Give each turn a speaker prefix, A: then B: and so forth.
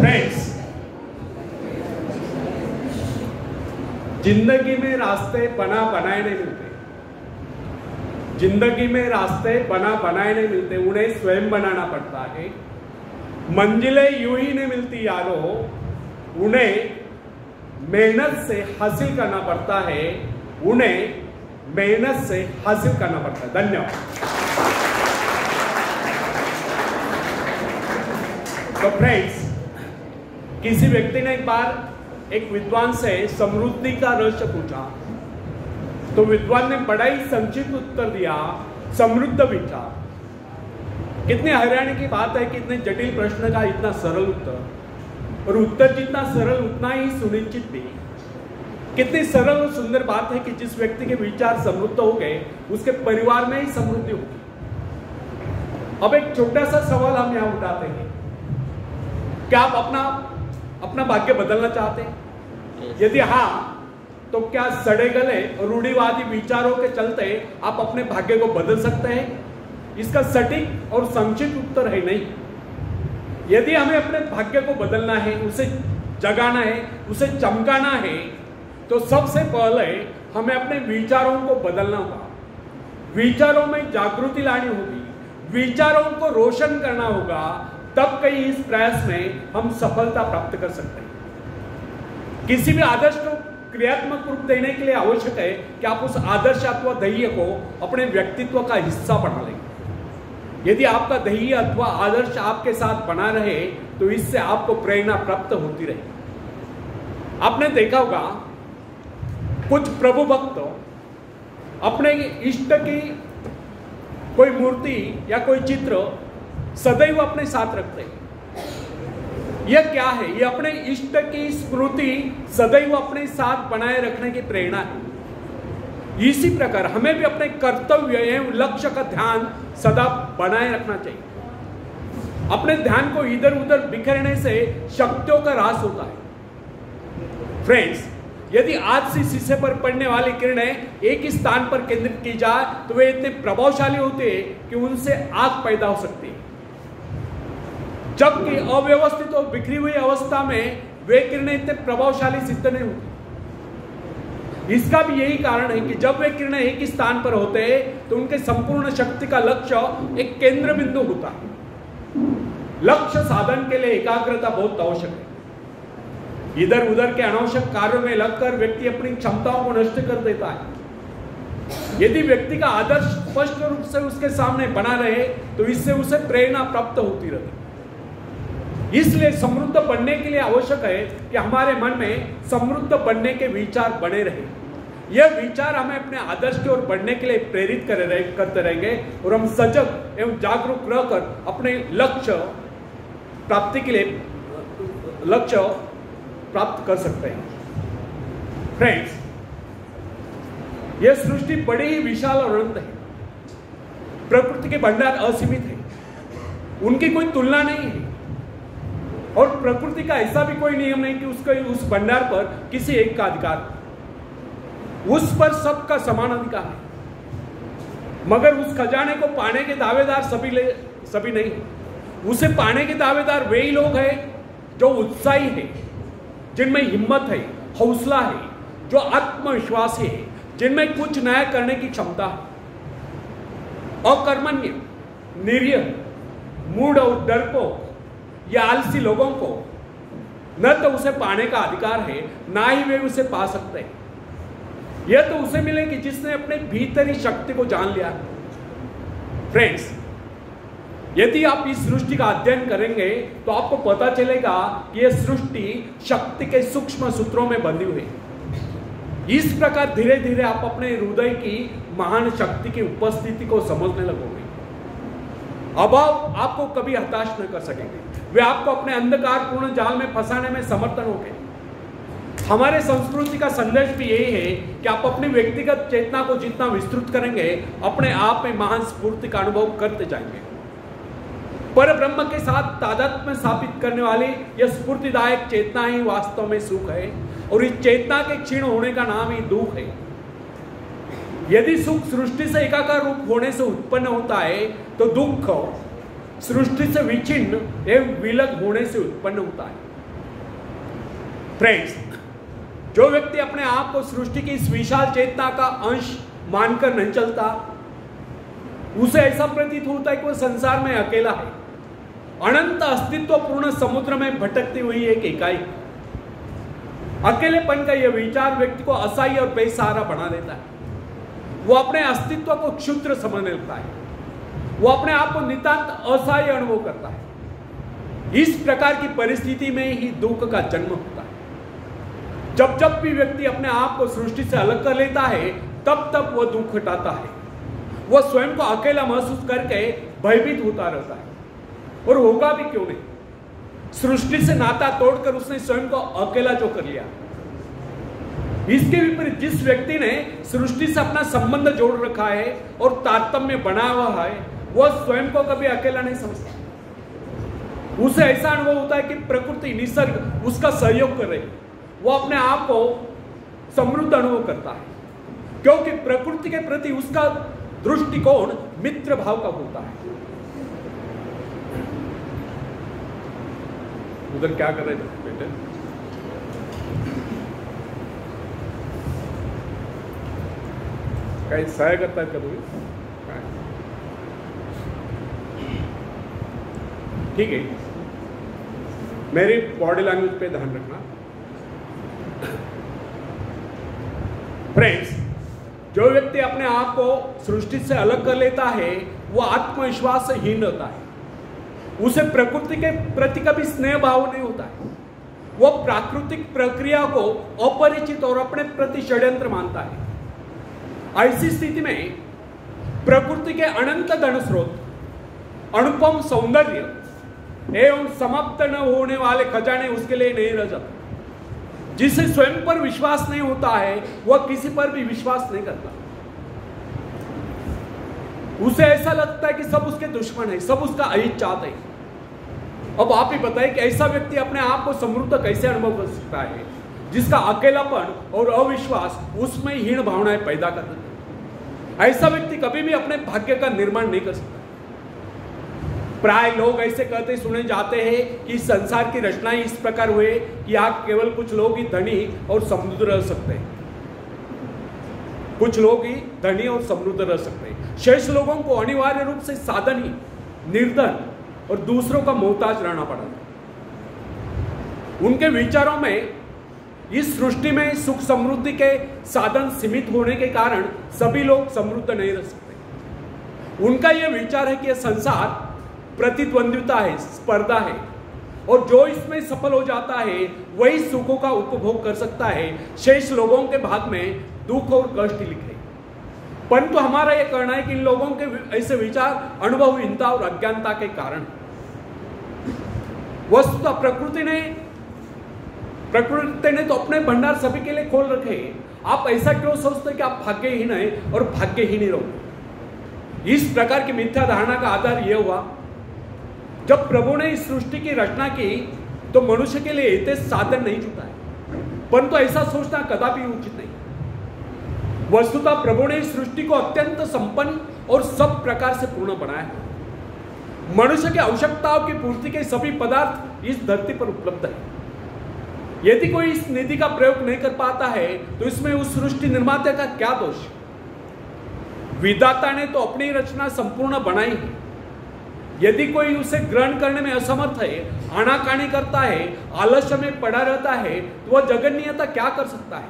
A: Friends, जिंदगी में रास्ते बना बनाए नहीं मिलते। जिंदगी में रास्ते बना बनाए नहीं मिलते, उन्हें स्वयं बनाना पड़ता है। मंजिलें यूं ही नहीं मिलती यारो, उन्हें मेहनत से हासिल करना पड़ता है। उन्हें मेहनत से हासिल करना पड़ता है। धन्यवाद। तो फ्रेंड्स, किसी व्यक्ति ने एक बार एक विद्वान से समृद्धि का रहस्य पूछा, तो विद्वान ने बड़ा ही संक्षिप्त उत्तर दिया, समृद्ध विचार। कितनी हैरानी की बात है कि इतने जटिल प्रश्न का इतना सरल उत्तर, और उत्तर जितना सरल उतना ही सुनिश्चित भी। कितनी सरल और सुंदर बात है कि जिस व्यक्ति के विचार समृद्ध हो गए उसके परिवार में ही समृद्धि होगी। अब एक छोटा सा सवाल हम यहां उठाते हैं, क्या आप अपना भाग्य बदलना चाहते हैं? यदि हाँ, तो क्या सड़े गले और रूढ़िवादी विचारों के चलते आप अपने भाग्य को बदल सकते हैं? इसका सटीक और संक्षिप्त उत्तर है नहीं। यदि हमें अपने भाग्य को बदलना है, उसे जगाना है, उसे चमकाना है, तो सबसे पहले हमें अपने विचारों को बदलना होगा। विचारों में जागृति लानी होगी, विचारों को रोशन करना होगा। तब कहीं इस प्रयास में हम सफलता प्राप्त कर सकते हैं। किसी भी आदर्श को क्रियात्मक रूप देने के लिए आवश्यक है कि आप उस आदर्श अथवा ध्येय को अपने व्यक्तित्व का हिस्सा बना लें। यदि आपका ध्येय अथवा आदर्श आपके साथ बना रहे तो इससे आपको प्रेरणा प्राप्त होती रहे। आपने देखा होगा कुछ प्रभु भक्त अपने इष्ट की कोई मूर्ति या कोई चित्र सदैव अपने साथ रखते हैं। यह क्या है? यह अपने इष्ट की स्मृति सदैव अपने साथ बनाए रखने की प्रेरणा है। इसी प्रकार हमें भी अपने कर्तव्य एवं लक्ष्य का ध्यान सदा बनाए रखना चाहिए। अपने ध्यान को इधर उधर बिखरने से शक्तियों का ह्रास होता है। फ्रेंड्स, यदि आज से शीशे पर पड़ने वाली किरणें एक ही स्थान पर केंद्रित की जाए तो वे इतने प्रभावशाली होते हैं कि उनसे आग पैदा हो सकती है, जबकि अव्यवस्थित और बिखरी हुई अवस्था में वे किरणें इतने प्रभावशाली सिद्ध नहीं होती। इसका भी यही कारण है कि जब वे किरणें एक ही स्थान पर होते हैं तो उनके संपूर्ण शक्ति का लक्ष्य एक केंद्र बिंदु होता है। लक्ष्य साधन के लिए एकाग्रता बहुत आवश्यक है। इधर उधर के अनावश्यक कार्यों में लगकर व्यक्ति अपनी क्षमताओं को नष्ट कर देता है। यदि व्यक्ति का आदर्श स्पष्ट रूप से उसके सामने बना रहे तो इससे उसे प्रेरणा प्राप्त होती रहती। इसलिए समृद्ध बनने के लिए आवश्यक है कि हमारे मन में समृद्ध बनने के विचार बने रहे। यह विचार हमें अपने आदर्श की ओर बढ़ने के लिए प्रेरित करते रहेंगे और हम सजग एवं जागरूक रहकर अपने लक्ष्य प्राप्ति के लिए लक्ष्य प्राप्त कर सकते हैं। फ्रेंड्स, यह सृष्टि बड़ी ही विशाल और अनंत है। प्रकृति के भंडार असीमित है, उनकी कोई तुलना नहीं है। और प्रकृति का ऐसा भी कोई नियम नहीं कि उसका उस भंडार पर किसी एक का अधिकार, उस पर सबका समान अधिकार है। मगर उस खजाने को पाने के दावेदार सभी नहीं है। उसे पाने के दावेदार वे ही लोग हैं जो उत्साही है, जिनमें हिम्मत है, हौसला है, जो आत्मविश्वासी है, जिनमें कुछ नया करने की क्षमता है। अकर्मण्य, निरीह, मूढ़ और डरपोक या आलसी लोगों को न तो उसे पाने का अधिकार है, ना ही वे उसे पा सकते हैं। यह तो उसे मिलेगी जिसने अपने भीतरी शक्ति को जान लिया। फ्रेंड्स, यदि आप इस सृष्टि का अध्ययन करेंगे तो आपको पता चलेगा कि यह सृष्टि शक्ति के सूक्ष्म सूत्रों में बंधी हुई है। इस प्रकार धीरे धीरे आप अपने हृदय की महान शक्ति की उपस्थिति को समझने लगोगे। अभाव आपको कभी हताश न कर सकेंगे, वे आपको अपने अंधकारपूर्ण जाल में फंसाने में समर्थन होंगे। हमारे संस्कृति का संदेश भी यही है कि आप अपनी व्यक्तिगत चेतना को जितना विस्तृत करेंगे, अपने आप में महान स्फूर्ति का अनुभव करते जाएंगे। पर ब्रह्म के साथ तादात्म्य स्थापित करने वाली यह स्फूर्तिदायक चेतना ही वास्तव में सुख है, और इस चेतना के क्षीण होने का नाम ही दुख है। यदि सुख सृष्टि से एकाकार रूप होने से उत्पन्न होता है तो दुख सृष्टि से विच्छिन्न एवं विलग होने से उत्पन्न होता है। फ्रेंड्स, जो व्यक्ति अपने आप को सृष्टि की इस विशाल चेतना का अंश मानकर नहीं चलता, उसे ऐसा प्रतीत होता है कि वह संसार में अकेला है, अनंत अस्तित्वपूर्ण समुद्र में भटकती हुई एक इकाई। अकेलेपन का यह विचार व्यक्ति को असहाय और बेसहारा बना देता है। वो अपने अस्तित्व को क्षुद्र समझने लगता है, वो अपने आप को नितांत असहाय अनुभव करता है। इस प्रकार की परिस्थिति में ही दुख का जन्म होता है। जब जब भी व्यक्ति अपने आप को सृष्टि से अलग कर लेता है, तब तब वह दुख हटाता है। वह स्वयं को अकेला महसूस करके भयभीत होता रहता है, और होगा भी क्यों नहीं। सृष्टि से नाता तोड़कर उसने स्वयं को अकेला जो कर लिया। इसके विपरीत जिस व्यक्ति ने सृष्टि से अपना संबंध जोड़ रखा है और तारतम्य बनाया हुआ है, वह स्वयं को कभी अकेला नहीं समझता। उसे ऐसा अनुभव होता है कि प्रकृति, निसर्ग उसका सहयोग कर रही है। वो अपने आप को समृद्ध अनुभव करता है, क्योंकि प्रकृति के प्रति उसका दृष्टिकोण मित्र भाव का होता है। उधर क्या कर रहे थे बेटे? कहीं सहाय करता है कभी? ठीक है, मेरी बॉडी लैंग्वेज पे ध्यान रखना। फ्रेंड्स, जो व्यक्ति अपने आप को सृष्टि से अलग कर लेता है, वो आत्मविश्वास से हीन रहता है। उसे प्रकृति के प्रति कभी स्नेह भाव नहीं होता है। वो प्राकृतिक प्रक्रिया को अपरिचित और अपने प्रति षड्यंत्र मानता है। ऐसी स्थिति में प्रकृति के अनंत धन स्रोत, अनुपम सौंदर्य एवं समाप्त न होने वाले खजाने उसके लिए नहीं रह जाते। जिसे स्वयं पर विश्वास नहीं होता है, वह किसी पर भी विश्वास नहीं करता। उसे ऐसा लगता है कि सब उसके दुश्मन है, सब उसका अहित चाहते हैं। अब आप ही बताइए कि ऐसा व्यक्ति अपने आप को समृद्ध कैसे अनुभव कर सकता है, जिसका अकेलापन और अविश्वास उसमें हीन भावनाएं पैदा कर देते हैं। ऐसा व्यक्ति कभी भी अपने भाग्य का निर्माण नहीं कर सकता। प्राय लोग ऐसे कहते सुने जाते हैं कि संसार की रचना इस प्रकार हुए कि यहाँ केवल कुछ लोग ही धनी और समृद्ध रह सकते हैं। कुछ लोग ही धनी और समृद्ध रह सकते हैं। शेष लोगों को अनिवार्य रूप से साधन ही, निर्धन और दूसरों का मोहताज रहना पड़ा। उनके विचारों में इस सृष्टि में सुख समृद्धि के साधन सीमित होने के कारण सभी लोग समृद्ध नहीं रह सकते। उनका यह विचार है कि यह संसार प्रतिद्वंद्विता है, स्पर्धा है, और जो इसमें सफल हो जाता है वही सुखों का उपभोग कर सकता है। शेष लोगों के भाग में दुख और कष्ट लिखे। परंतु हमारा यह कहना है कि इन लोगों के ऐसे विचार अनुभवहीनता और अज्ञानता के कारण। वस्तुतः प्रकृति ने तो अपने भंडार सभी के लिए खोल रखे हैं। आप ऐसा क्यों सोचते कि आप भाग्यहीन हैं और भाग्यहीन ही रहोगे? इस प्रकार की मिथ्या धारणा का आधार यह हुआ, जब प्रभु ने इस सृष्टि की रचना की तो मनुष्य के लिए इतने साधन नहीं जुटा है। परंतु ऐसा सोचना कदापि उचित नहीं। वस्तुतः प्रभु ने इस सृष्टि को अत्यंत संपन्न और सब प्रकार से पूर्ण बनाया है। मनुष्य की आवश्यकताओं की पूर्ति के सभी पदार्थ इस धरती पर उपलब्ध है। यदि कोई इस निधि का प्रयोग नहीं कर पाता है तो इसमें उस सृष्टि निर्माता का क्या दोष? विधाता ने तो अपनी रचना संपूर्ण बनाई है। यदि कोई उसे ग्रहण करने में असमर्थ है, आनाकानी करता है, आलस्य में पड़ा रहता है, तो वह जगन्यता क्या कर सकता है?